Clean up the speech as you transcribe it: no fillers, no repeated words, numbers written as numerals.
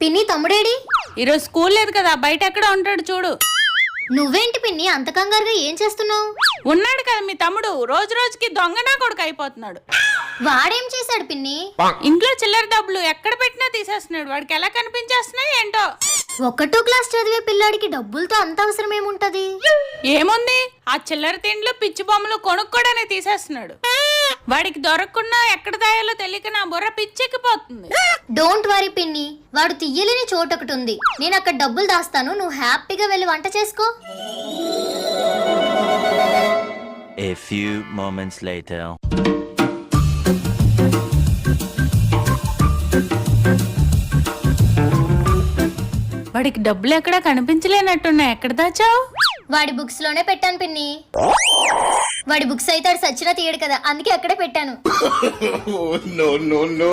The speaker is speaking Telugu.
పిన్ని తమ్ముడేడి? ఈరోజు స్కూల్ లేదు కదా, బయట ఎక్కడ ఉంటాడు చూడు. నువ్వేంటి పిన్ని అంత కంగారుగా ఏం చేస్తున్నావు? ఉన్నాడు కదా మీ తమ్ముడు, రోజు రోజుకి దొంగనా కొడుకు అయిపోతున్నాడు. వాడేం చేశాడు పిన్ని? ఇంట్లో చిల్లర డబ్బులు ఎక్కడ పెట్టినా తీసేస్తున్నాడు. వాడికి ఎలా కనిపించేస్తున్నాయి ఏంటో. 1వ క్లాస్ చదివే పిల్లాడికి డబ్బులతో అంత అవసరం ఏముంటది? ఏముంది, ఆ చిల్లర తిండ్లు పిచ్చి బొమ్మలు కొనుక్కోడనే తీసేస్తున్నాడు. వాడికి దొరకకుండా ఎక్కడ దాయాలో తెలియక నా బుర్ర పిచ్చెక్కిపోతుంది. డోంట్ వరీ పిన్ని, వాడు తీయలేని చోటు ఒకటి ఉంది. నేను అక్కడ డబ్బులు దాస్తాను, నువ్వు హ్యాపీగా వెళ్ళి వంట చేసుకో. A few moments later. వాడికి డబ్బులు ఎక్కడా కనిపించలేనట్టున్నాయి. ఎక్కడ దాచావు? వాడి బుక్స్ లోనే పెట్టాను పిన్ని. వాడి బుక్స్ అయితే సచ్చినా తీయడు కదా, అందుకే అక్కడే పెట్టాను. No, no, no.